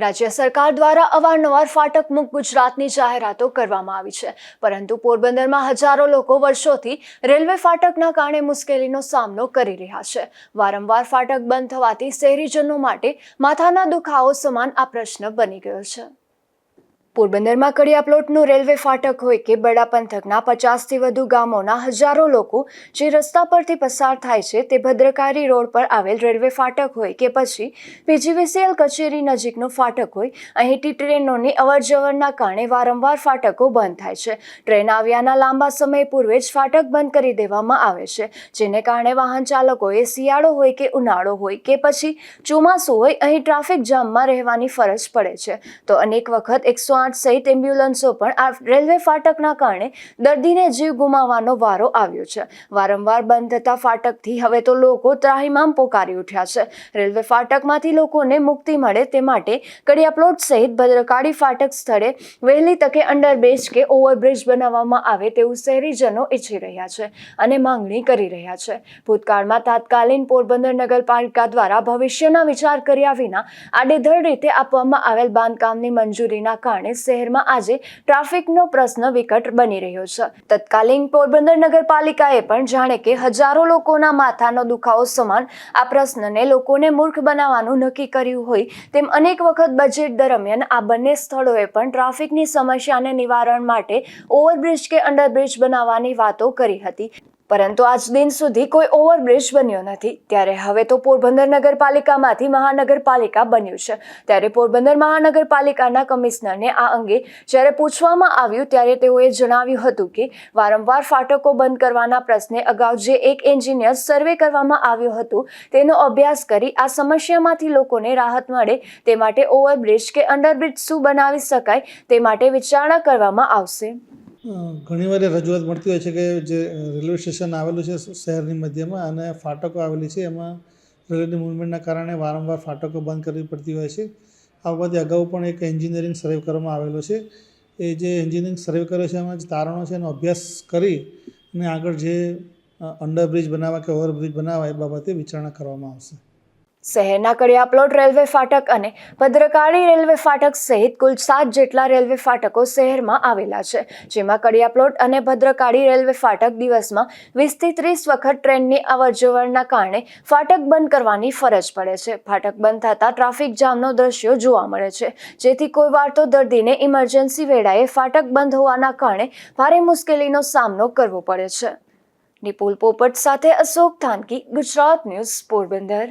રાજ્ય સરકાર દ્વારા અવારનવાર ફાટક મુક્ત ગુજરાતની જાહેરાતો કરવામાં આવી છે, પરંતુ પોરબંદરમાં હજારો લોકો વર્ષોથી રેલવે ફાટકના કારણે મુશ્કેલીનો સામનો કરી રહ્યા છે। વારંવાર ફાટક બંધ થવાથી શહેરીજનો માટે માથાના દુખાવો સમાન આ પ્રશ્ન બની ગયો છે। પોરબંદરમાં કડિયાપ્લોટનું રેલવે ફાટક હોય કે બડા પંથકના 50થી વધુ ગામોના હજારો લોકો જે રસ્તા પરથી પસાર થાય છે તે ભદ્રકાળી રોડ પર આવેલ રેલવે ફાટક હોય કે પછી પીજીવીસીએલ કચેરી નજીકનું ફાટક હોય, અહીંથી ટ્રેનોની અવરજવરના કારણે વારંવાર ફાટકો બંધ થાય છે। ટ્રેન આવ્યાના લાંબા સમય પૂર્વે જ ફાટક બંધ કરી દેવામાં આવે છે, જેને કારણે વાહન ચાલકોએ શિયાળો હોય કે ઉનાળો હોય કે પછી ચોમાસું હોય, અહીં ટ્રાફિક જામમાં રહેવાની ફરજ પડે છે। તો અનેક વખત 108 સહિત એમ્બ્યુલન્સો પણ આ રેલવે ફાટકના કારણે દર્દીને જીવ ગુમાવવાનો વારો આવ્યો છે। વારંવાર બંધ થતા ફાટકથી હવે તો લોકો ત્રાહિમામ પોકારી ઉઠ્યા છે। રેલવે ફાટકમાંથી લોકોને મુક્તિ મળે તે માટે કડિયાપ્લોટ સહિત ભદ્રકાળી ફાટક સ્થળે વહેલી તકે અંડરબ્રિજ કે ઓવરબ્રિજ બનાવવામાં આવે તેવું શહેરીજનો ઈચ્છી રહ્યા છે અને માંગણી કરી રહ્યા છે। ભૂતકાળમાં તાત્કાલિન પોરબંદર નગરપાલિકા દ્વારા ભવિષ્યના વિચાર કર્યા વિના આડેધડ રીતે આપવામાં આવેલ બાંધકામની મંજૂરીના કારણે શહેરમાં આજે ટ્રાફિકનો પ્રશ્ન વિકટ બની રહ્યો છે। તત્કાલીન પોરબંદર નગરપાલિકાએ પણ જાણે કે હજારો લોકોના માથાનો દુખાવો સમાન આ પ્રશ્નને લોકોને મૂર્ખ બનાવવાનું નક્કી કર્યું હોય તેમ અનેક વખત બજેટ દરમિયાન આ બંને સ્થળોએ પણ ટ્રાફિકની સમસ્યાને નિવારણ માટે ઓવરબ્રિજ કે અંડરબ્રિજ બનાવવાની વાતો કરી હતી, પરંતુ આજ દિન સુધી કોઈ ઓવરબ્રિજ બન્યો નથી। ત્યારે હવે તો પોરબંદર નગરપાલિકામાંથી મહાનગરપાલિકા બન્યું છે। ત્યારે પોરબંદર મહાનગરપાલિકાના કમિશનરને આ અંગે જ્યારે પૂછવામાં આવ્યું ત્યારે તેઓએ જણાવ્યું હતું કે વારંવાર ફાટકો બંધ કરવાના પ્રશ્ને અગાઉ જે એક એન્જિનિયર સર્વે કરવામાં આવ્યો હતો તેનો અભ્યાસ કરી આ સમસ્યામાંથી લોકોને રાહત મળે તે માટે ઓવરબ્રિજ કે અંડરબ્રિજ શું બનાવી શકાય તે માટે વિચારણા કરવામાં આવશે। ઘણીવાર રજૂઆત મળતી હોય છે કે જે રેલવે સ્ટેશન આવેલું છે શહેરની મધ્યમાં અને ફાટકો આવેલી છે, એમાં રેલવેની મૂવમેન્ટના કારણે વારંવાર ફાટકો બંધ કરવી પડતી હોય છે। આ બાબતે અગાઉ પણ એક એન્જિનિયરિંગ સર્વે કરવામાં આવેલો છે। એ જે એન્જિનિયરિંગ સર્વે કર્યો છે એમાં જે તારણો છે એનો અભ્યાસ કરી અને આગળ જે અંડરબ્રિજ બનાવવા કે ઓવરબ્રિજ બનાવવા એ બાબતે વિચારણા કરવામાં આવશે। શહેરના કડિયાપ્લોટ રેલવે ફાટક અને ભદ્રકાળી રેલવે ફાટક સહિત કુલ 7 જેટલા રેલવે ફાટકો શહેરમાં આવેલા છે, જેમાં કડિયાપ્લોટ અને ભદ્રકાળી રેલવે ફાટક દિવસમાં 20થી 30 વખત ટ્રેનની અવરજવરના કારણે ફાટક બંધ કરવાની ફરજ પડે છે। ફાટક બંધ થતાં ટ્રાફિક જામનો દ્રશ્યો જોવા મળે છે, જેથી કોઈ વાર તો દર્દીને ઇમરજન્સી વેળાએ ફાટક બંધ હોવાના કારણે ભારે મુશ્કેલીનો સામનો કરવો પડે છે। નિપુલ પોપટ સાથે અશોક થાનકી, ગુજરાત ન્યૂઝ, પોરબંદર।